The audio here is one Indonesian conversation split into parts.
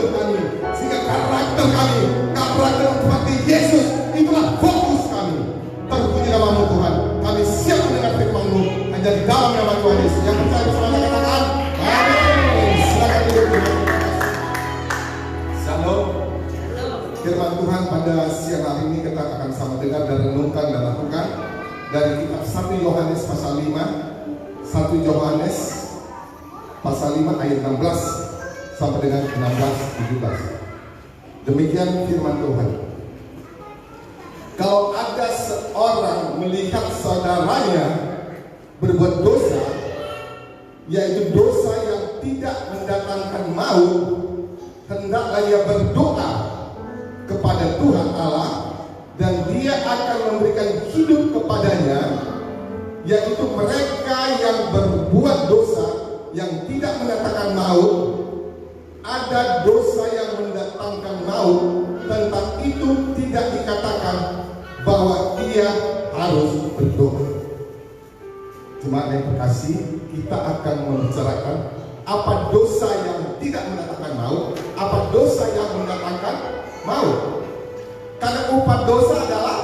hidup kami, sehingga karakter kami, karakter seperti Yesus, itulah fokus kami. Terpuji nama-Mu Tuhan. Kami siap mendengar firman-Mu hanya di dalam nama Tuhan Yesus. Yang percaya bersama katakan amin. Silakan duduk. Shalom. Firman Tuhan pada siang hari ini kita akan sama dengar dan renungkan dan lakukan dari kitab 1 Yohanes pasal 5. 1 Yohanes pasal 5 ayat 16 sampai dengan 16-17. Demikian firman Tuhan. Kalau ada seorang melihat saudaranya berbuat dosa, yaitu dosa yang tidak mendatangkan maut, hendaklah ia berdoa kepada Tuhan Allah, dan Dia akan memberikan hidup kepadanya, yaitu mereka yang berbuat dosa yang tidak mendatangkan maut. Ada dosa yang mendatangkan maut, tentang itu tidak dikatakan bahwa ia harus berdoa. Jemaat yang terkasih, kita akan membicarakan apa dosa yang tidak mendatangkan maut, apa dosa yang mendatangkan maut. Karena upah dosa adalah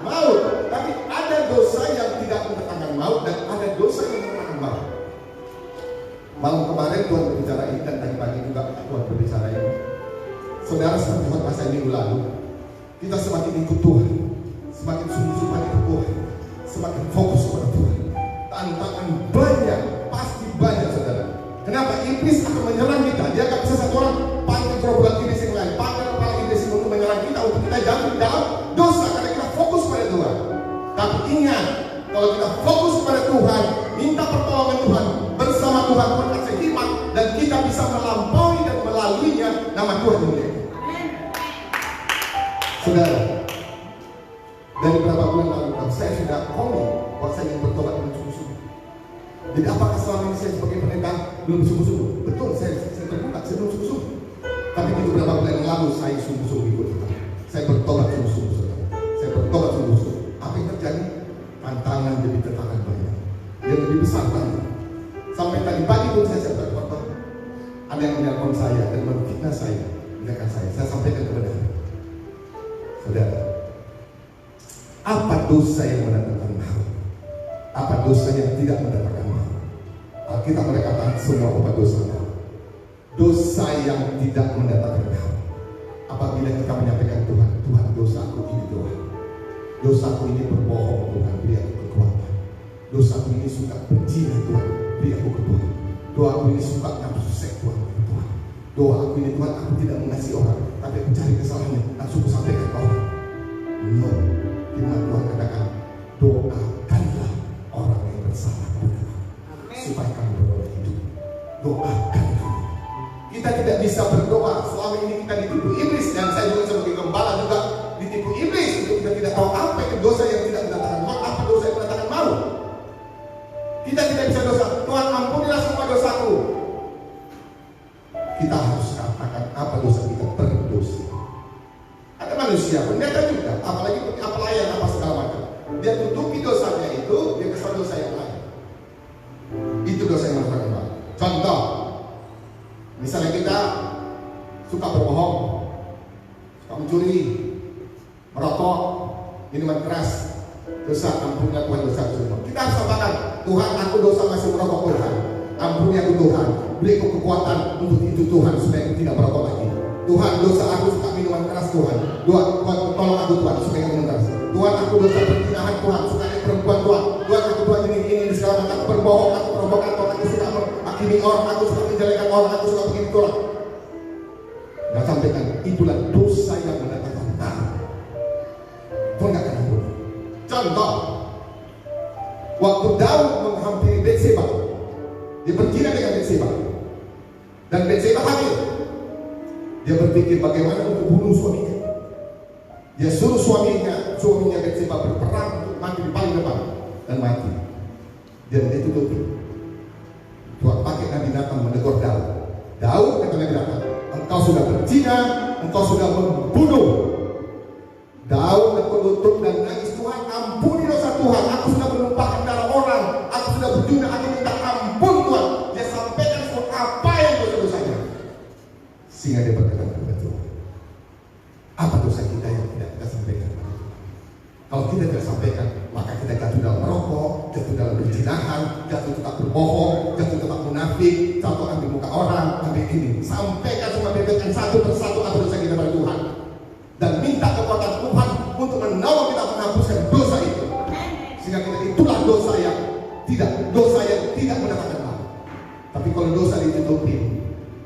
maut, tapi ada dosa yang tidak mendatangkan maut dan ada dosa yang mendatangkan maut. Malam kemarin Tuhan berbicara ini dan tadi pagi juga Tuhan berbicara ini. Saudara, seperti khotbah minggu lalu, kita semakin ikut Tuhan, semakin sungguh-sungguh pada Tuhan, semakin fokus kepada Tuhan. Tantangan banyak, pasti banyak, saudara. Kenapa? Iblis akan menyerang kita. Dia akan bisa satu orang panggil gerobak iblis yang lain, panggil kepala iblis untuk menyerang kita, untuk kita jatuh di dalam dosa karena kita fokus pada Tuhan. Tapi ingat, kalau kita fokus pada Tuhan, minta pertolongan Tuhan, bersama Tuhan kasih hikmat, dan kita bisa melampaui dan melaluinya, nama Tuhan mulia. Saudara, dari beberapa bulan lalu saya sudah komen bahwa saya ingin bertobat dengan sungguh-sungguh. Jadi apakah selama ini saya sebagai pendeta belum sungguh-sungguh? Betul, saya terbuka, saya belum sungguh-sungguh. Tapi di beberapa bulan yang lalu saya sungguh-sungguh ikut Tuhan. Saya bertobat sungguh-sungguh, saudara. Saya bertobat sungguh-sungguh. Apa yang terjadi? Tantangan demi tantangan banyak, yang lebih besar banyak. Sampai tadi pagi pun saya berkata, ada yang menelpon saya dan memfitnah saya, tindakan saya. Saya sampaikan kebenaran. Saudara, apa dosa yang mendatangkan maut? Apa dosa yang tidak mendatangkan maut? Alkitab berkata semua apa dosa maut. Dosa yang tidak mendatangkan maut. Apabila kita menyampaikan Tuhan, Tuhan dosaku ini Tuhan. Dosaku ini berbohong Tuhan, beri aku kekuatan. Dosaku ini suka berzina Tuhan, beri aku kekuatan. Doaku ini suka nafsu seks Tuhan, Tuhan. Doaku ini Tuhan, aku tidak mengasihi orang, tapi aku cari kesalahannya, langsung sampaikan ke orang. No, firman Tuhan katakan, doakanlah orang yang bersalah kepada kamu, supaya kamu beroleh hidup. Doakanlah. Kita tidak bisa berdoa. Selama ini kita ditipu iblis, dan saya juga sebagai gembala juga ditipu iblis. Untuk kita tidak tahu apa itu dosa yang tidak mendatangkan maut, apa dosa yang mendatangkan maut. Kita tidak bisa dosa. Tuhan ampunilah semua dosaku. Kita harus katakan apa dosa kita, berdosa. Ada manusia, pendeta juga, apalagi pelayan apa segala macam. Dia tutupi dosanya itu, dia kesal dosa yang lain. Itu dosa yang mendatangkan maut. Contoh, misalnya kita suka berbohong, suka mencuri, merokok, minuman keras, dosa, ampunilah Tuhan dosa semua. Kita harus katakan, Tuhan, aku dosa masih merokok Tuhan. Ampuni aku Tuhan, beri aku kekuatan untuk itu Tuhan, supaya aku tidak merokok lagi. Tuhan, dosa aku suka minuman keras Tuhan. Tuhan, tolong aku Tuhan, supaya aku minum keras. Tuhan, aku dosa perzinahan Tuhan, suka perempuan Tuhan. Tuhan, aku Tuhan ini segala macam, aku berbohong, aku provokator, aku suka menghakimi orang, aku suka menjelekan orang, aku suka begini orang. Nah, sampaikan, itulah dosa yang mendatangkan maut. Tuhan gak akan ampuni. Contoh, waktu Daud menghampiri Betseba, dia berzina dengan Betseba, dan Betseba hamil. Dia berpikir bagaimana untuk bunuh suaminya. Dia suruh suaminya Betseba berperang untuk mati di paling depan dan mati. Dan dia tutupi. Tuhan pakai Nabi Nathan menegur Daud. Daud, kata Nabi Nathan, engkau sudah berzina, engkau sudah membunuh. Daud berlutut dan nangis, Tuhan ampuni dosa Tuhan, aku sudah menumpahkan darah orang, aku sudah berjuna, aku minta ampun Tuhan. Dia sampaikan semua apa yang dosa-dosanya. sehingga dia berkata kepada Tuhan, apa dosa kita yang tidak kita sampaikan kepada Tuhan? Kalau kita tidak sampaikan, maka kita jatuh dalam merokok, jatuh dalam perzinahan, jatuh tetap berbohong, jatuh tetap munafik, jatuh ambil muka orang, ambil ini. Sampaikan semua, bebekkan satu persatu apa dosa kita pada Tuhan, dan minta kekuatan Tuhan untuk menolong kita menghapuskan dosa itu. Sehingga kita itulah dosa yang tidak mendatangkan maut. Tapi kalau dosa ditutupi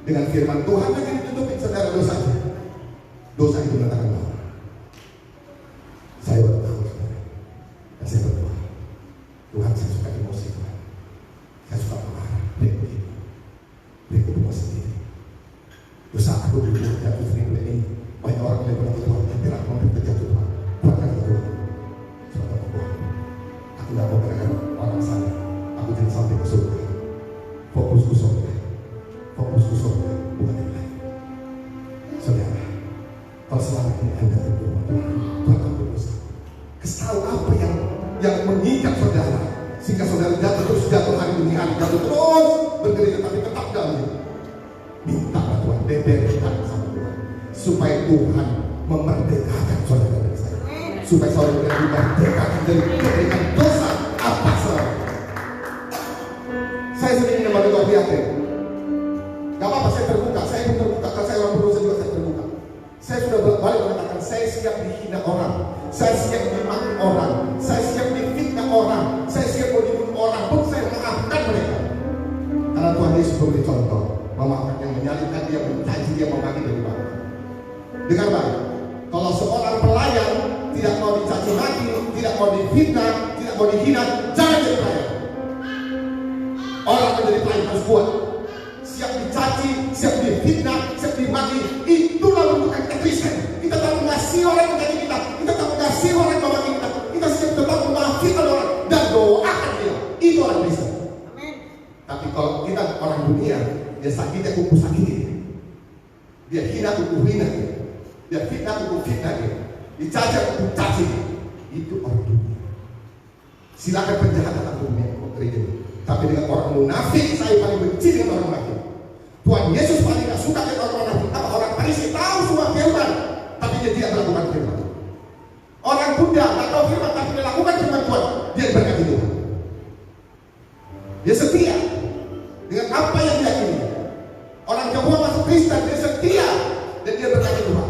dengan firman Tuhan, lagi ditutupi saudara dosanya, dosa itu mendatangkan maut. Saya baru tahu, dan saya berdoa, Tuhan, saya suka emosi Tuhan, saya suka marah, beri kedua sendiri. Dosa aku dulu jatuh sering ini, banyak orang yang bilang Tuhan, tapi aku mau terjatuh Tuhan, kuatkan Tuhan. Suatu Tuhan, aku tidak mau beragam orang sana, aku tidak sampai ke surga. Fokusku surga, bukan yang lain. Saudara, kalau selama ini Anda berdoa, Tuhan ampuni dosa. Kesal apa yang mengikat saudara, sehingga saudara jatuh hari demi hari, jatuh terus bergerak tapi tetap dalam. Minta Tuhan, bebekkan sama Tuhan, supaya Tuhan memerdekakan saudara dari saya, supaya saudara dimerdekakan dari keterikan dosa apa saudara. Saya sering membantu Tuhan yakin. Gak apa-apa, saya terbuka, saya pun terbuka. Kalau saya orang berdosa juga saya terbuka. Saya sudah balik mengatakan, saya siap dihina orang, saya siap dimaki orang, saya siap difitnah orang, saya siap mau dibunuh orang pun saya maafkan mereka. Karena Tuhan Yesus memberi contoh, memaafkan yang menyalibkan dia, mencaci dia, memaki dari bawah. Dengar baik, kalau seorang pelayan tidak mau dicaci maki, tidak mau difitnah, tidak mau dihina, jangan jadi pelayan. Orang menjadi pelayan harus kuat, siap dicaci, siap difitnah, siap dimaki. Itulah bentuk kita Kristen. Kita tak mengasihi orang yang mencaci kita, kita tak mengasihi orang yang memaki kita, kita siap tetap memaafkan orang dan doakan dia. Itu orang Kristen. Tapi kalau kita orang dunia, dia sakit, aku sakiti, dia hina, aku hina, dia fitnah, aku fitnah dia, dicaci, aku caci. Itu orang dunia. Silakan penjahat datang dunia gereja. Tapi dengan orang munafik, saya paling benci dengan orang munafik. Tuhan Yesus paling gak suka dengan orang munafik. Apa orang Farisi tahu semua firman, tapi dia tidak melakukan firman. Orang Buddha gak tahu firman, tapi dia lakukan firman Tuhan, dia berkati Tuhan. Dia setia dengan apa yang dia yakini. Orang Jawa masuk Kristen, dia setia dan dia berkati Tuhan.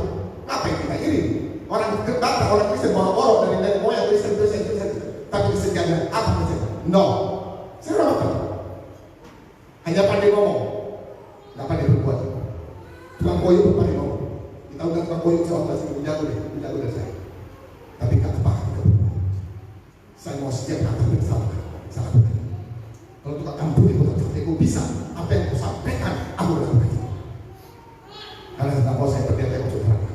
Apa yang kita iri? Orang kata orang Kristen bawa-bawa dari nenek moyang Kristen, tapi kesetiaan apa saja? No. Saya orang apa? Hanya pandai ngomong, nggak pandai berbuat. Tukang koyo pun pandai ngomong. Kita udah tukang koyo jauh masih jago dari saya. Tapi nggak apa? Saya mau setiap kata bersalah. Kalau tukang ampuni pun aku bisa. Apa yang aku sampaikan, aku lakukan. Karena nggak mau saya berdiam untuk neraka.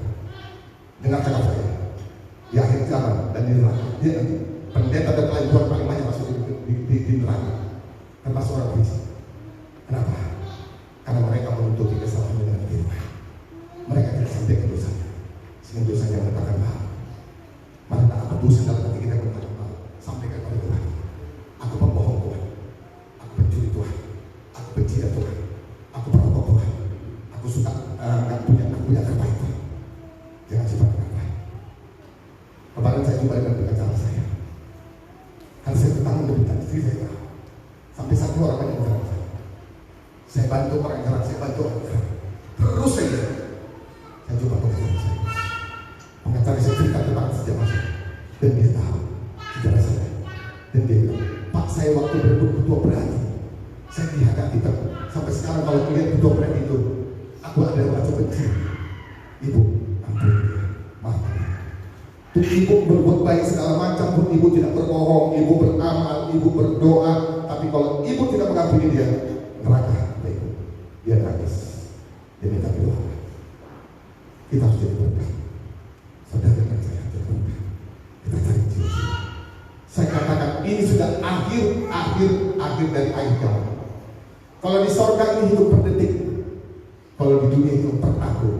Dengarkan apa saya? Di akhir zaman dan di neraka, dia nanti pendeta dan pelayan Tuhan paling banyak masuk di neraka, termasuk orang Kristen. Kenapa? Karena mereka menutupi kesalahan dengan firman. Mereka tidak sampai ke dosanya, sehingga dosanya mendatangkan maut. Mari tak apa dosa dalam hati kita mendatangkan maut. Sampaikan kepada Tuhan, aku pembohong Tuhan, aku pencuri Tuhan, aku pencina Tuhan, aku perokok Tuhan, aku suka nggak punya terbaik Tuhan. Jangan simpan terbaik. Kemarin saya jumpa dengan pengacara saya. Karena saya bertanggung jawab istri saya, sampai satu orang banyak orang saya bantu orang jalan, saya bantu orang jalan. Terus saya jumpa pengacara saya. Pengacara saya cerita tentang sejarah saya, dan dia tahu sejarah saya. Dan dia bilang, Pak, saya waktu berbuat ketua berani, saya dihadapi sampai sekarang kalau melihat ketua berani itu, aku ada rasa benci. Ibu, ampun dia, maafkan dia. Tuh ibu berbuat baik segala macam pun ibu tidak berbohong, ibu beramal, ibu berdoa. Tapi kalau ibu tidak mengampuni dia, neraka. Dia nangis, dia minta doa. Kita harus jadi berkah. Saudara dan saya jadi berkah. Kita cari jiwa-jiwa. Saya katakan ini sudah akhir dari akhir zaman. Kalau di sorga ini hidup per detik, kalau di dunia hidup per tahun.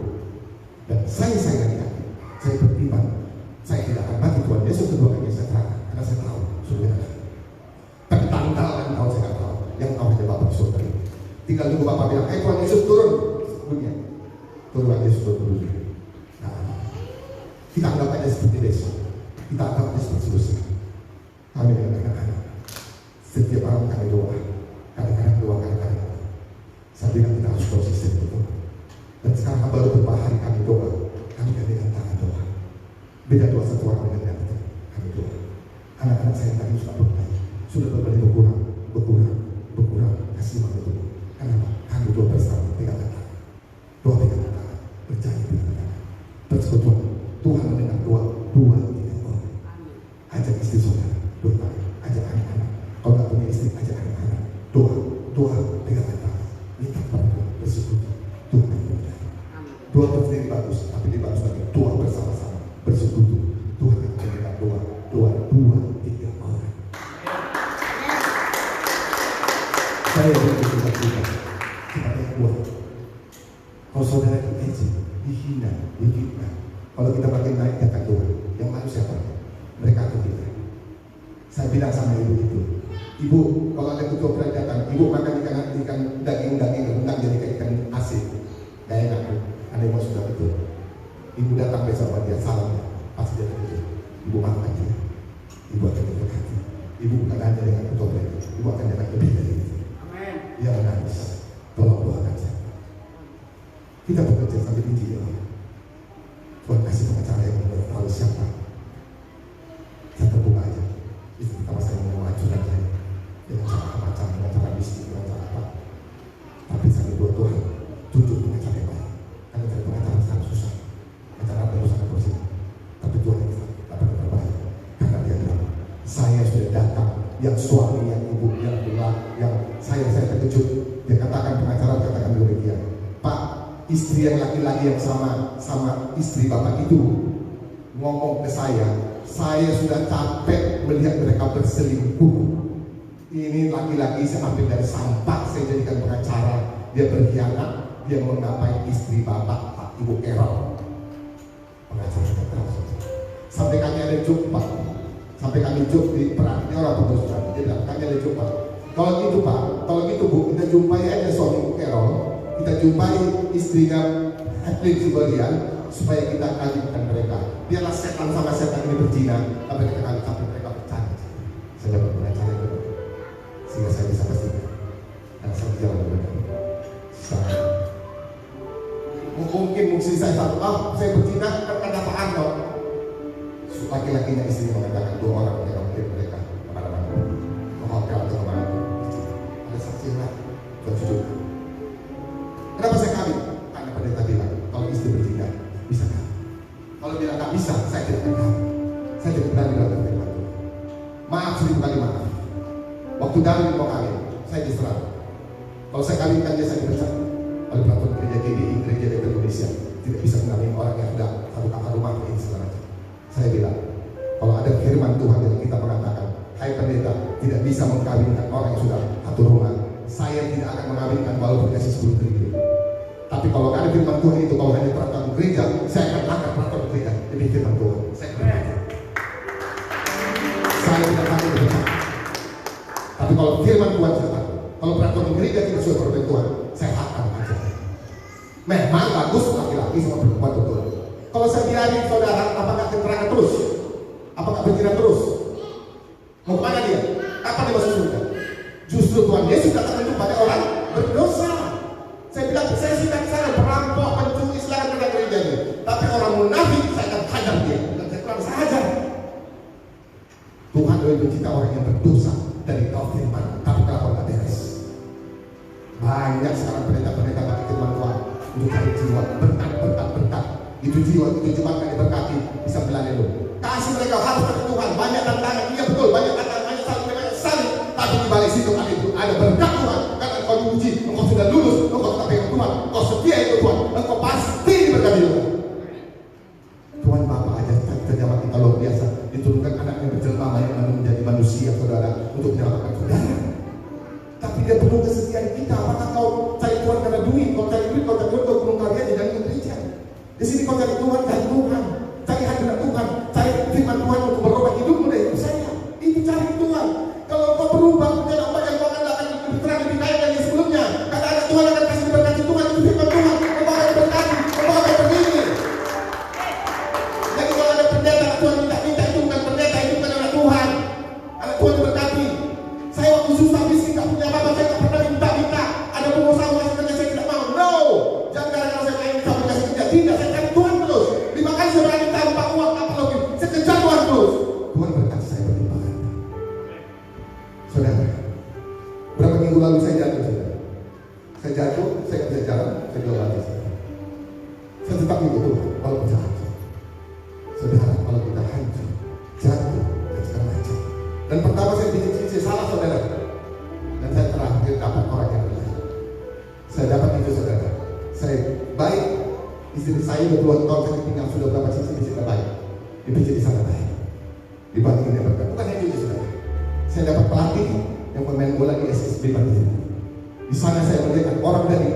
Dan saya yakin, saya beriman, saya tidak akan mati Tuhan Yesus kedua kali saya terangkan, karena saya tahu surga ada. Tapi tanggal dan tahun saya tidak tahu. Yang tahu hanya Bapak di surga ini. Tinggal tunggu Bapak bilang, Tuhan Yesus turun dunia. Tuhan Yesus berbunyi. Nah, kita anggap aja seperti besok. Kita anggap aja seperti lusa. Kami dengan anak-anak. Setiap malam kami doa. Kadang-kadang doa, kadang-kadang. Saya bilang kita harus konsisten itu. Dan sekarang baru beberapa hari kami doa. Kami dengan tangan doa. Beda doa satu orang dengan yang kami doa. Anak-anak saya tadi sudah berbaik. Sudah berbalik berkurang. Kasih makan itu. Kenapa? Kami doa bersama. Pegang tangan. Doa pegang tangan. Percaya pegang tangan. Persekutuan. Tuhan mendengar doa 2-3 orang. Ajak istri saudara. Doa. Ajak anak-anak. Kalau tak punya istri, ajak anak-anak. Doa pegang tangan. Lihat pada Tuhan. Bersekutu. Tuhan yang benar. Doa sendiri bagus, tapi dia bagus lagi. Doa bersama-sama. Bersekutu. Tuhan yang mendengar doa 2-3 orang. Saya berdoa kepada yang buat. Kalau saudara diejek, dihina, difitnah, kalau kita makin naik di atas Tuhan, yang lalu siapa? Mereka atau kita. Saya bilang sama ibu itu, ibu kalau ada ketua perajatan, ibu makan ikan daging rendang jadi ikan asin, gak enak. Ada yang sudah betul. Ibu datang besok sama dia, salam, pasti dia begitu. Ibu makan dia, ibu akan diberkati. Ibu bukan hanya dengan ketua perajatan, ibu akan dapat lebih dari itu. Dia menangis, tolong doakan saya. Kita bekerja sampai tinggi ya. Tuhan kasih pengacara yang benar tahu siapa. Saya terbuka aja. Itu pertama saya mau ajukan saya dengan cara macam, dengan cara bisnis, dengan cara apa. Tapi saya buat Tuhan tunjuk pengacara yang baik. Karena cari pengacara sangat susah. Pengacara baru sangat bersih. Tapi Tuhan yang dapat terbaik. Karena dia bilang, saya sudah datang. Yang suami, yang ibu, yang bilang, yang saya terkejut. Dia katakan pengacara katakan demikian. Pak, istri yang laki-laki yang sama istri bapak itu ngomong ke saya sudah capek melihat mereka berselingkuh. Ini laki-laki saya ambil dari sampah, saya jadikan pengacara. Dia berkhianat, dia menggapai istri bapak, Pak Ibu Erol. Pengacara kita sampai kami ada jumpa, sampai kami jumpa di peran ini orang putus berarti. Dia bilang kami ada jumpa. Kalau gitu Pak, kalau gitu Bu, kita jumpai aja suami Ibu Erol. Kita jumpai istrinya Evelyn Sibelian supaya kita kawinkan mereka. Biarlah setan sama setan ini berzina, tapi kita kawin sampai mereka bercanda. Saya dapat pengacara itu, sehingga saya bisa pastikan dan saya jalan dengan mungkin saya satu, saya berzina karena apaan dong? Laki-lakinya istrinya mengatakan 2 orang mereka mungkin mereka kemana-mana, ke hotel atau kemana. Ada saksi lah, buat jujur. Kenapa saya kawin? Karena pendeta bilang, kalau istri berzina, bisa kan? Kalau bilang tak bisa, saya tidak akan kawin. Saya tidak berani dalam firman Tuhan. Maaf 1000 kali maaf. Waktu Darwin mau kawin, saya diserang. Kalau saya kawinkan dia, saya dipecat. Oleh peraturan gereja GDI, Gereja Depok Indonesia, tidak bisa mengawin orang yang sudah satu kakak rumah ini segala macam. Saya bilang, kalau ada firman Tuhan yang kita mengatakan, hai pendeta, tidak bisa mengkawinkan orang yang sudah satu rumah. Saya tidak akan mengawinkan walaupun dikasih 10 triliun. Tapi kalau ada firman Tuhan itu, kalau hanya peraturan gereja, saya akan angkat peraturan gereja demi firman Tuhan. Saya tidak akan berbicara. Tapi kalau firman Tuhan saya takut. Kalau peraturan gereja tidak sesuai peraturan Tuhan, saya akan aja. Memang bagus laki-laki sama perempuan betul. Kalau saya biarin saudara, apakah keterangan terus? Apakah berjalan terus? Mau kemana dia? Kapan dia masuk surga? Justru Tuhan Yesus datang kepada orang berdosa. Saya bilang, saya sidang sana perampok, pencuri, silakan ke gereja ini. Tapi orang munafik, saya akan hajar dia. Dan saya bilang, saya hajar. Tuhan lebih mencinta orang yang berdosa dari kau firman, tapi kalau tak beres. Banyak sekarang pendeta-pendeta pakai firman Tuhan untuk cari jiwa, berkat. Itu jiwa, itu cuma kan diberkati, bisa belanja dulu. Kasih mereka harus ke Tuhan, banyak tantangan, iya betul, banyak tantangan, banyak salib. Tapi di balik situ ada berkat Tuhan. Karena engkau diuji, engkau sudah lulus, engkau tetap pegang Tuhan, engkau setia itu Tuhan, engkau pasti diberkati Tuhan. Tuhan Bapa aja terjawab kita luar biasa, diturunkan anak yang berjelma menjadi manusia saudara untuk menyelamatkan saudara. Tapi dia perlu kesetiaan kita. Apakah kau cari Tuhan karena duit? Kau cari duit, kau gunung karya di dalam gereja. Di sini kau cari Tuhan, cari hadirat Tuhan, cari firman Tuhan untuk merubah hidupmu dan hidup saya. Itu cari Tuhan. Kalau kau berubah, menjadi apa yang kau akan lebih terang, lebih kaya dari sebelumnya. Karena ada Tuhan akan kasih berkati Tuhan, itu firman Tuhan. Kau akan berkati, kau jatuh, saya nggak bisa jalan, saya jual lagi. Saya tetap begitu, walaupun saya hancur. Saudara, kalau kita hancur, jatuh, dan segala macam. Dan pertama saya bikin salah saudara. Dan saya terakhir dapat orang yang benar. Saya dapat itu saudara. Saya baik, istri saya 20 tahun saya tinggal sudah berapa sisi tidak baik. Dipijit di sana baik. Dibandingin yang berkat. Bukan hanya itu saudara. Saya dapat pelatih yang pemain bola di SSB Bandung. Di sana saya melihat orang dari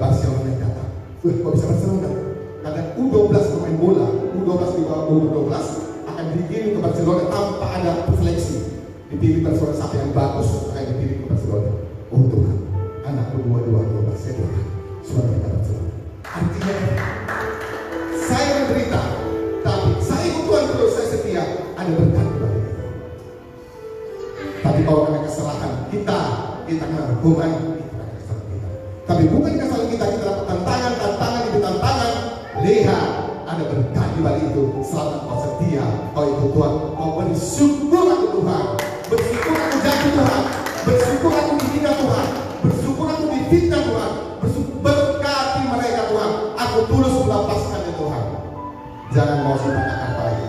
Barcelona yang datang. Kok bisa Barcelona? Karena U12 pemain bola, U12 di bawah U12 akan dikirim ke Barcelona tanpa ada seleksi. Dipilih Barcelona siapa yang bagus akan dipilih ke Barcelona. Oh Tuhan, anakku 22 saya doakan suara kita Barcelona. Artinya saya menderita, tapi saya ikut Tuhan terus, saya setia, ada berkat kepada kita. Tapi kalau karena kesalahan kita kena hukuman, itu karena kesalahan kita. Tapi bukan kesalahan kita dapat tantangan itu tantangan. Lihat, ada berkat di balik itu. Selama kau setia, kau ikut Tuhan, kau bersyukur aku Tuhan, bersyukur aku jatuh Tuhan, bersyukur aku dihina Tuhan, bersyukur aku difitnah Tuhan, berkati mereka Tuhan. Aku tulus melepaskannya Tuhan. Jangan mau sifat akar baik,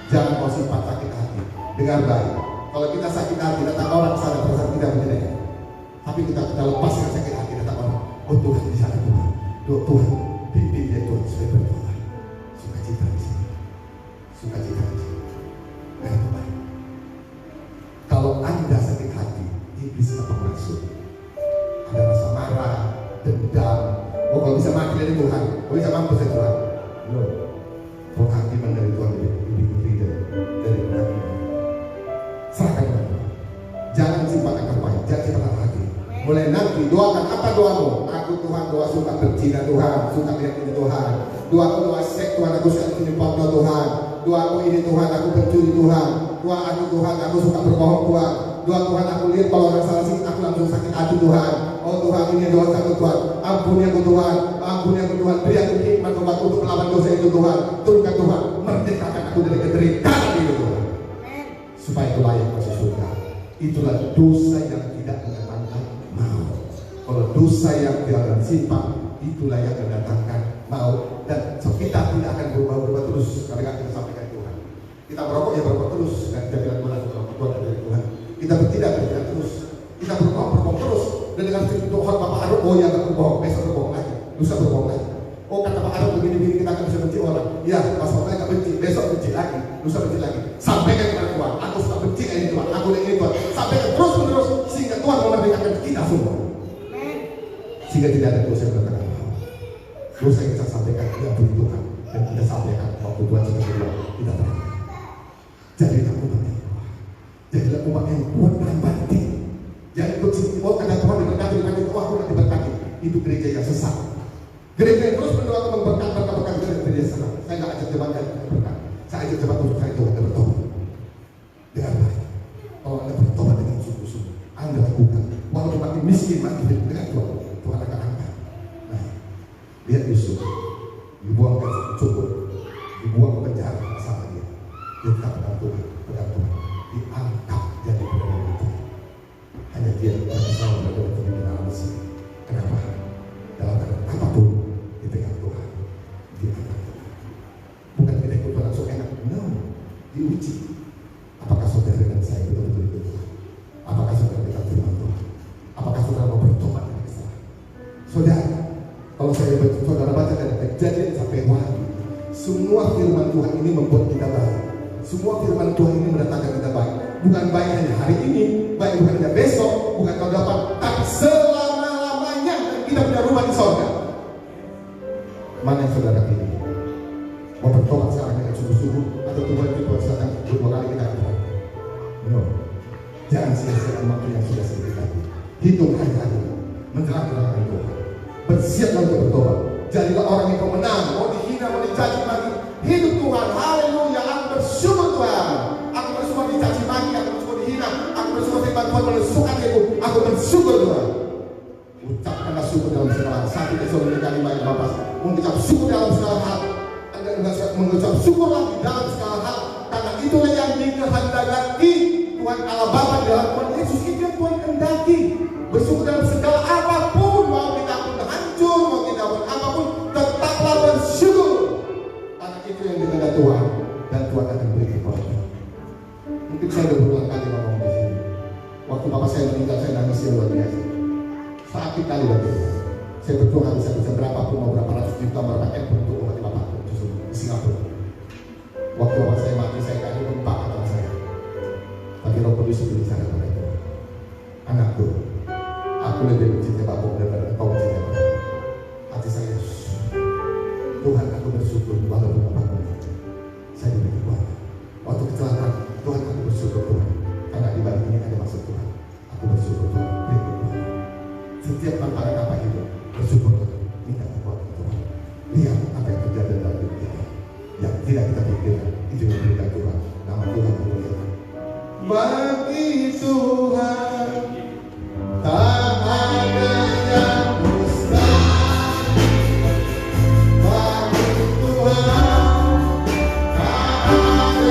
jangan mau sifat sakit hati. Dengar baik, kalau kita sakit hati, datang orang sana perasaan kita menjadi. Tapi kita lepaskan sakit hati, datang orang, oh Tuhan di sana Tuhan, Tuhan pimpin dia Tuhan supaya berdoa. Sukacita di sini, sukacita di sini. Nah itu baik. Kalau Anda sakit hati, iblis apa maksud? Ada rasa marah, dendam. Oh kalau bisa mati dari Tuhan, kalau bisa mampus dari Tuhan. No, penghakiman dari Tuhan lebih ngeri dari penghakiman. Serahkan kepada Tuhan. Jangan simpan akar baik, jangan simpan hati. Mulai nanti doakan apa doamu? Aku Tuhan doa suka berzina Tuhan, suka lihat ini Tuhan. Doaku doa seks Tuhan, aku suka ini porno Tuhan. Doaku ini Tuhan, aku pencuri Tuhan. Doa aku Tuhan, aku suka berbohong Tuhan. Doa Tuhan, aku lihat kalau orang salah sikit aku langsung sakit hati Tuhan. Oh Tuhan, ini doa aku Tuhan. Ampuni aku Tuhan, ampuni aku Tuhan. Beri aku hikmat obat untuk melawan dosa itu Tuhan. Turunkan Tuhan, merdekakan aku dari kederitaan itu Tuhan. Supaya aku layak masuk surga. Itulah dosa yang tidak mendatangkan maut. Kalau dosa yang tidak simpan, itulah yang mendatangkan maut. Dan kita tidak akan berubah terus karena kita sampaikan Tuhan. Kita merokok ya merokok terus, dan kita bilang Tuhan dari Tuhan. Kita bertindak terus, kita berbohong terus. Dan dengan firman Tuhan Bapak Aruk, oh ya nggak berbohong, besok berbohong lagi, lusa berbohong lagi. Oh kata Pak Aruk begini kita akan bisa benci orang. Ya pas waktunya nggak benci, besok benci lagi, lusa benci lagi. Sampaikan kepada Tuhan, aku suka benci ini Tuhan, aku ini Tuhan. Sampaikan terus menerus sehingga Tuhan memerdekakan kita semua. Sehingga tidak ada dosa yang berkata dosa yang kita sampaikan tidak beri Tuhan, dan kita sampaikan waktu Tuhan sudah bilang kita berani. Jadilah umat yang kuat, jadilah umat yang kuat dalam batin. Jangan ikut simpul karena Tuhan diberkati dengan itu aku nanti diberkati. Itu gereja yang sesat. Gereja yang terus berdoa berkat gereja yang sesat. Saya nggak ajak jemaat yang berkat. Saya ajak jemaat untuk saya Tuhan bertobat. Dengan baik. Kalau Anda bertobat dengan sungguh-sungguh, Anda lakukan. Walaupun mati miskin mati dengan Tuhan, Tuhan akan angkat. Nah, lihat Yusuf dibuang ke cukur, dibuang ke penjara sama dia. Dia tetap pedang Tuhan, diangkat jadi perdana menteri. Hanya dia yang bisa melakukan pemimpinan Mesir. Kenapa? Dalam keadaan apapun dipegang Tuhan, diangkat Tuhan. Bukan kita ikut langsung enak, no, diuji. Apakah saudara dan saya betul-betul ikut Tuhan? Apakah saudara kita firman Tuhan? Apakah saudara mau bertobat dari kesalahan? Saudara, kalau saudara baca dari Kejadian sampai Wahyu, semua firman Tuhan ini membuat kita baik. Semua firman Tuhan ini mendatangkan kita baik. Bukan baik hanya hari ini, baik bukan hanya besok, bukan tahun depan, tapi selama-lamanya kita punya rumah di sorga. Mana yang saudara pilih? Mau bertobat sekarang dengan sungguh-sungguh atau Tuhan itu datang dua kali kita akan bertobat? No. Jangan sia-siakan waktu yang sudah sedikit. Hitung hari-hari menjelang kedatangan Tuhan. Bersiaplah untuk bertobat. Jadilah orang yang pemenang. Mau dihina, mau dicaci maki, hidup Tuhan. Haleluya. Aku bersyukur Tuhan. Aku bersyukur dicaci maki, aku bersyukur dihina, aku bersyukur firman Tuhan menusukkan itu. Aku bersyukur Tuhan. Ucapkanlah syukur dalam segala hal. Satu Tesalonika 5 ayat 18. Mengucap syukur dalam segala hal. Anda mengucap syukurlah di dalam segala hal. Karena itulah yang dikehendaki Tuhan Allah Bapa dalam Tuhan Yesus. Itu yang Tuhan kehendaki. Bersyukur dalam segala apapun. Tuhan, dan Tuhan akan beri kekuatan. Mungkin saya udah berulang kali ngomong di sini. Waktu bapak saya meninggal, saya nangisnya luar biasa. Sakit kali waktu itu. Saya berdoa bisa berapapun, mau berapa ratus juta, berapa M untuk mati bapak di Singapura. Waktu bapak saya mati, saya kasih tempat kata saya. Tapi Roh Kudus itu di sana pada itu. Anakku, aku lebih mencintai bapak daripada engkau mencintai bapak. Hati saya, Tuhan, aku bersyukur walaupun bapak saya diberi kekuatan. Waktu kecelakaan, Tuhan, aku bersyukur Tuhan, karena di balik ini ada maksud Tuhan. Aku bersyukur Tuhan, beri kekuatan. Setiap tantangan apa itu, bersyukur Tuhan, minta kekuatan Tuhan. Lihat apa yang terjadi dalam hidup kita, yang tidak kita pikirkan, itu yang diberikan Tuhan. Nama Tuhan dimuliakan. Bagi Tuhan tak ada yang mustahil. Bagi Tuhan tak ada yang baru.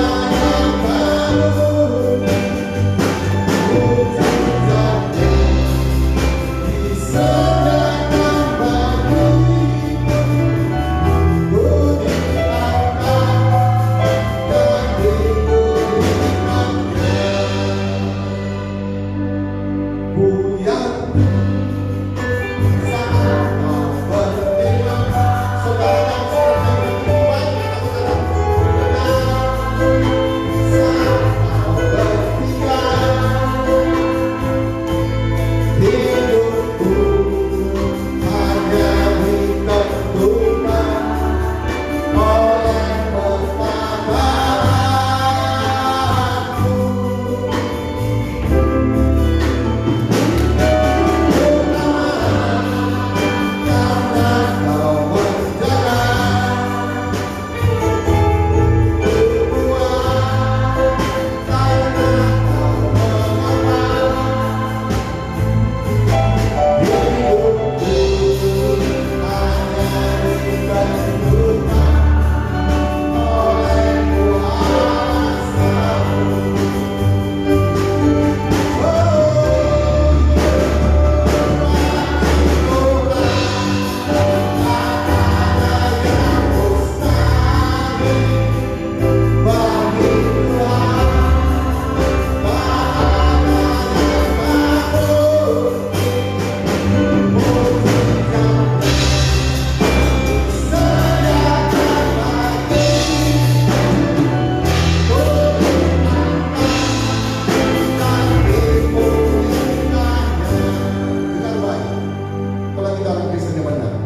Mujizatnya disediakan bagi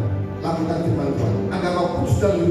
budi harta dan diberikannya.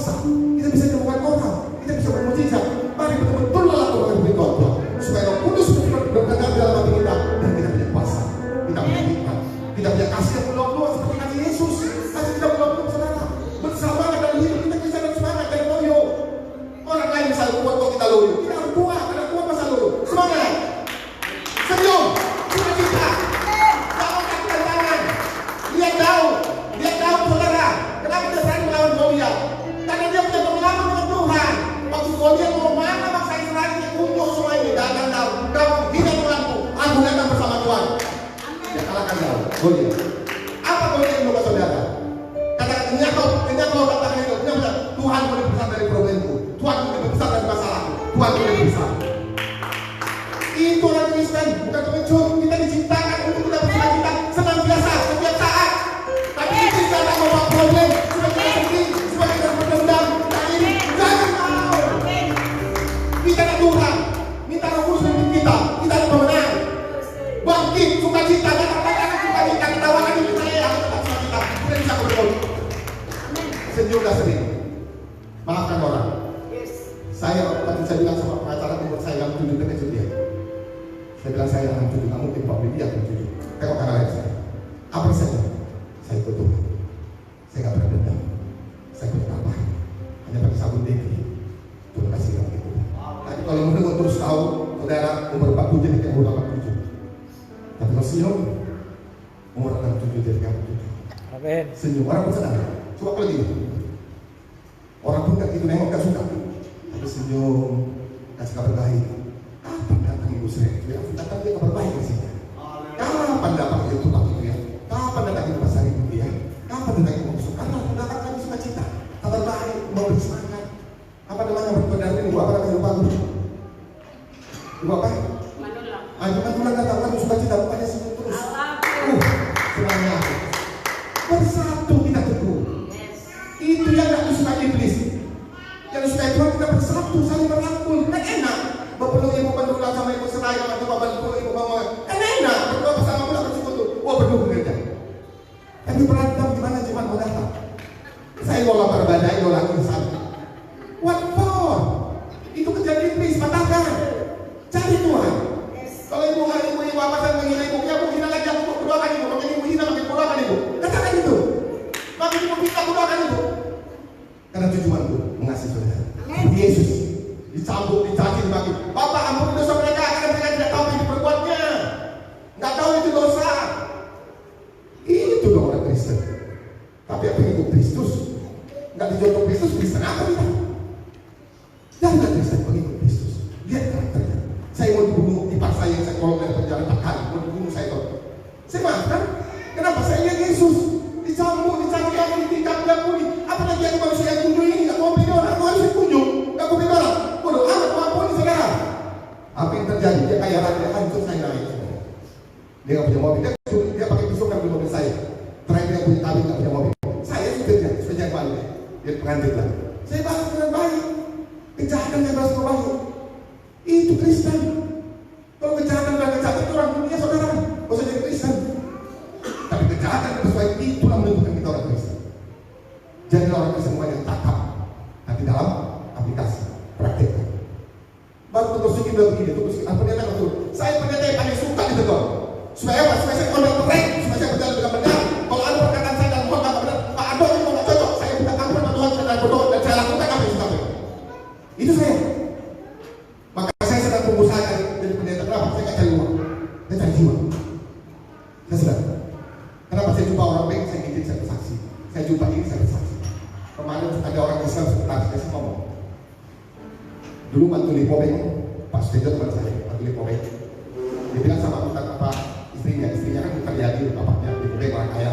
Punya senyumlah sendiri. Maafkan orang. Saya tadi saya bilang sama pengacara membuat saya yang tujuh dengan dia. Saya bilang saya yang tujuh, kamu mungkin Pak Bibi yang tujuh. Tengok kanan lain saya. Apa saja? Saya ikut Tuhan. Saya nggak pernah dendam. Saya ikut apa? Hanya pakai sabun devi. Terima kasih kamu itu. Tapi kalau menurut terus tahu, saudara umur 47 jadi umur 87. Tapi kalau senyum, umur 67 jadi 47. Amin. Senyum orang pun senang. Coba kalau gitu. Orang pun gak gitu nengok gak suka. Tapi senyum, kasih kabar baik. Kapan datang Ibu Sri? Ya, datang dia kabar baik kasihnya. Kapan datang itu Pak itu ya? Kapan datang itu Pasar Ibu ya? Kapan datang Ibu Sri? Karena datang kami sukacita. Kami berantem gimana jemaat mau datang. Saya mau lapar badai, mau lagi sana. What for? Itu kerjaan iblis, patahkan. Cari Tuhan. Kalau ibu apa saya menghina ibu, ya ibu hina lagi, aku doakan ibu. Makin ibu hina, makin doakan ibu. Katakan itu. Makin ibu minta, aku doakan ibu. Karena tujuanku mengasihi saudara. Yesus dicambuk, dicaci, dimaki. Bapak ampuni dosa mereka karena mereka tidak tahu yang diperbuatnya. Nggak tahu itu dosa. Itu dong orang Kristen. Tapi apa itu Kristus? Nggak dicontoh Kristus, Kristen apa kita? Jangan Kristen pengikut Kristus. Lihat karakternya. Saya mau dibunuh, dipaksa yang saya kolong dari penjara 4 kali. Mau dibunuh saya tuh. Saya maafkan. Kenapa? Saya lihat Yesus dicambuk, dicaci, ditingkat, diampuni. Apalagi aku manusia yang kunjung ini nggak mau pilih orang, aku harus kunjung, nggak mau pilih orang. Bodoh amat, mau ampuni saudara. Apa yang terjadi? Dia kaya raya, dia hancur, saya naik. Dia nggak punya mobil, dia pakai pisau kan di mobil saya. Terakhir dia punya tabung nggak punya mobil. Saya supirnya, supirnya yang balik. Dia pengantin lah. Saya balas dengan baik. Kejahatan saya balas dengan baik. Itu Kristen. Kalau kejahatan dan kejahatan itu orang dunia saudara, nggak usah jadi Kristen. Tapi kejahatan dan sesuai itulah menentukan kita orang Kristen. Jadi orang Kristen yang cakap, nanti dalam aplikasi praktek. Baru terus bikin begini, terus apa dia tak betul. Saya pendeta yang paling suka itu tuh. Supaya apa? Supaya saya kondok tereng, supaya saya berjalan dengan benar. Kalau ada perkataan saya dan Tuhan tak benar, Pak Ado itu nggak cocok. Saya minta ampun sama Tuhan, saya dan berdoa dan saya lakukan apa yang suka. Itu saya. Maka saya sedang pengusaha jadi pendeta. Kenapa? Saya nggak cari uang, saya cari jiwa. Saya sedang. Kenapa saya jumpa orang baik, saya izin, saya bersaksi. Saya jumpa ini, saya bersaksi. Kemarin ada orang Islam sebentar, saya ngomong. Dulu Pak Tuli Pobeng, Pak Sutejo teman saya, Pak Tuli Pobeng. Dia bilang sama apa istrinya kan kerja di bapaknya, di Pobeng orang kaya.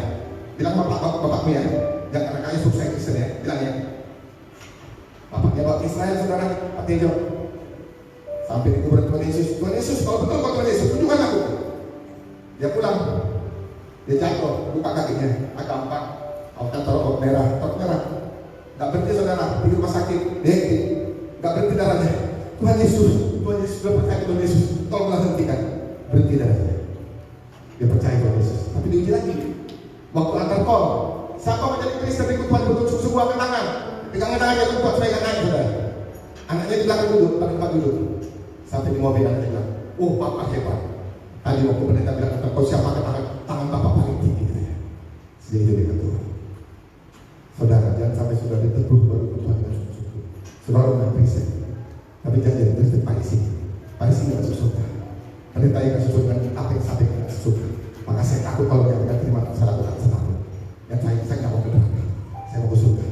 Bilang sama bapakmu ya, jangan karena kaya sukses Kristen ya, bilang ya. Bapaknya bawa Israel saudara, Pak Tejo. Sampai di kuburan Tuhan Yesus, kalau betul kau Tuhan Yesus, tunjukkan aku. Dia pulang, dia jatuh, buka kakinya, agak empat, autan taruh merah, nggak berhenti saudara, di rumah sakit, dehek. Gak berhenti darahnya. Tuhan Yesus sudah percaya Tuhan Yesus, tolonglah hentikan. Berhenti darahnya. Dia percaya Tuhan Yesus. Tapi diuji lagi. Waktu antar call, siapa menjadi Kristen ikut Tuhan bertunjuk sebuah tangan. Pegangnya tangannya itu buat supaya naik saudara. Anaknya di belakang duduk, paling tempat duduk. Sampai di mobil anaknya bilang, oh Bapak hebat. Tadi waktu pendeta bilang antar call, siapa katakan tangan Bapak paling tinggi. Sejak itu dia ketua. Saudara, jangan sampai sudah diteguh baru Tuhan Yesus. Saudara orang Kristen, tapi jangan jadi Kristen Parisi nggak masuk surga. Pendeta yang masuk surga, apa yang sampai nggak masuk surga. Maka saya takut kalau yang tidak terima salah Tuhan, saya takut. Yang saya nggak mau ke neraka, saya mau ke surga.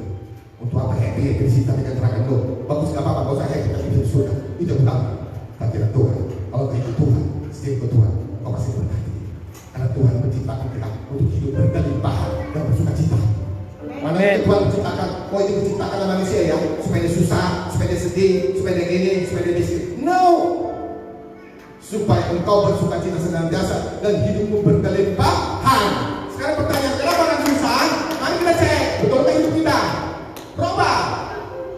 Untuk apa happy sih? Tapi kan terangkan lo, bagus nggak apa-apa, nggak usah happy tapi di surga. Itu utama. Tapi dengan Tuhan, kalau kita Tuhan, setia ikut Tuhan, kau pasti berkati. Karena Tuhan menciptakan kita untuk hidup berkelimpahan dan bersukacita. Mana yang Tuhan menciptakan? Oh itu menciptakan manusia ya, supaya dia susah, supaya dia sedih, supaya dia gini, supaya dia miskin. No, supaya engkau bersukacita senantiasa dan hidupmu berkelimpahan. Sekarang pertanyaan, kenapa orang susah? Mari kita cek, betulkah hidup kita? Coba.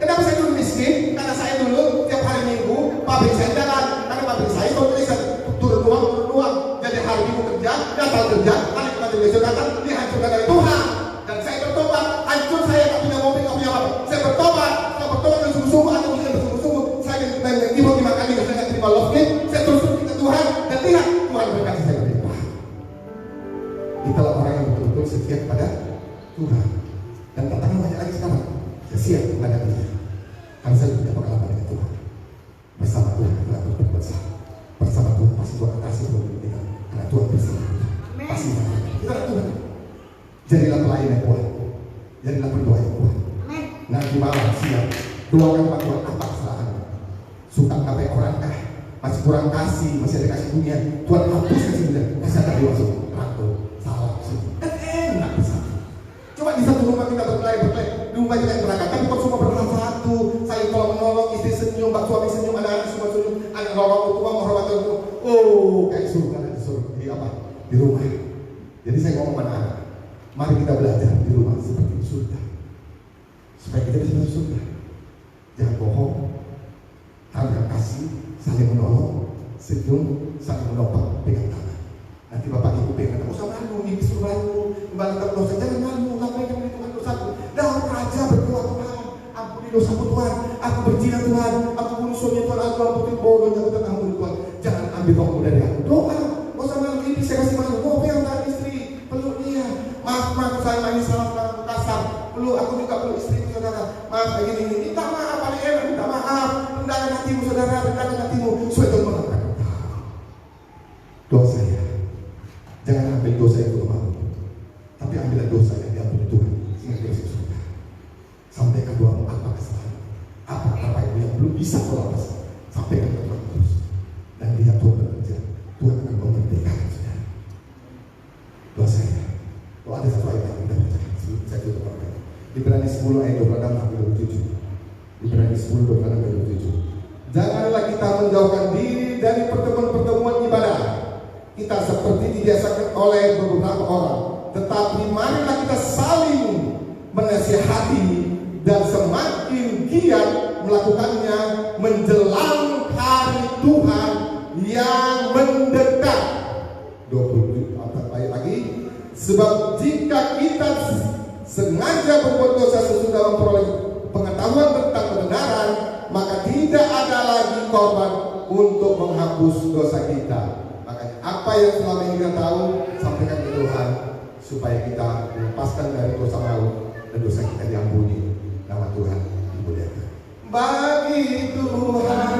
Kenapa saya dulu miskin? Karena saya dulu tiap hari Minggu pabrik saya jalan. Karena pabrik saya itu tulisan turun uang. Jadi hari Minggu kerja, datang kerja, hari kemarin besok datang, dihancurkan dari Tuhan. Dan saya bertobat, hancur saya tak punya mobil, tak punya apa. Saya bertobat dengan sungguh-sungguh, atau bukan bersungguh-sungguh. Saya mengimbau 5 kali, saya tidak terima love gift. Saya terus ke Tuhan dan lihat Tuhan berkati saya berlimpah. Itulah orang yang betul-betul setia kepada Tuhan. Dan tantangan banyak lagi sekarang. Saya siap menghadapi dia. Karena saya punya pengalaman dengan Tuhan. Bersama Tuhan kita berbuat besar. Bersama Tuhan pasti Tuhan kasih kita. Karena Tuhan bersama kita. Pasti kita ada Tuhan. Jadilah pelayan yang kuat. Jadilah berdoa yang kuat. Nanti malam siang doakan kepada Tuhan apa kesalahan. Suka ngapain orang kah? Masih kurang kasih, masih ada kasih dunia. Tuhan hapus kasih dunia. Masih ada dewa semua. Rangkul, salah sih. Kan enak bisa. Coba di satu rumah kita berkelahi. Di rumah kita yang berangkat. Tapi kok semua berperan satu. Saling tolong menolong, istri senyum, bak suami senyum, anak-anak semua senyum. Anak lorong tua, menghormati orang tua. Oh, kayak surga ada di surga. Di apa? Di rumah. Jadi saya ngomong mana anak. Mari kita belajar di rumah seperti surga, supaya kita bisa masuk surga. Jangan bohong, harga kasih, saling menolong, senyum, saling menopang, pegang tangan. Nanti bapak ibu pegang tangan, usah malu, ibu suruh malu, Membalaskan dosa. Jangan malu, ngapain kamu Tuhan dosaku? Dalam raja berdoa, Tuhan, ampuni dosaku Tuhan. Aku berzina Tuhan, aku bunuh suami Tuhan, aku ampuni bodohnya Tuhan, ampuni Tuhan. Jangan ambil waktu dari aku. Doa, gak usah malu ini, saya kasih malu. Mau pegang istri, peluk dia. Maaf saya ini salah kasar. Peluk, aku juga peluk istri saudara. Maaf kayak gini, minta maaf paling enak, minta maaf. Rendahkan hatimu saudara, rendahkan hatimu. Supaya Tuhan mengangkat dosa saya. Jangan ambil dosa itu kemarin, tapi ambillah dosa yang diampuni Tuhan sehingga kita masuk surga. Sampaikan doamu apa kesalahan, apa itu yang belum bisa kau lapas, sampaikan ke Tuhan terus. Dan lihat Tuhan bekerja. Tuhan akan memerdekakan saudara. Doa saya. Kalau ada satu ayat yang kita baca, saya tutup pakai. Ibrani 10 ayat 26 sampai 27. Ibrani 10 26 sampai 27. Janganlah kita menjauhkan diri dari pertemuan-pertemuan ibadah. Kita seperti dibiasakan oleh beberapa orang, tetapi marilah kita saling menasihati dan semakin giat melakukannya menjelang hari Tuhan yang mendekat. 27 ayat lagi. Sebab jika kita sengaja berbuat dosa sesudah memperoleh pengetahuan tentang kebenaran, maka tidak ada lagi korban untuk menghapus dosa kita. Apa yang selama ini kita tahu, sampaikan ke Tuhan supaya kita melepaskan dari dosa malu dan dosa kita diampuni. Nama Tuhan dimuliakan. Bagi Tuhan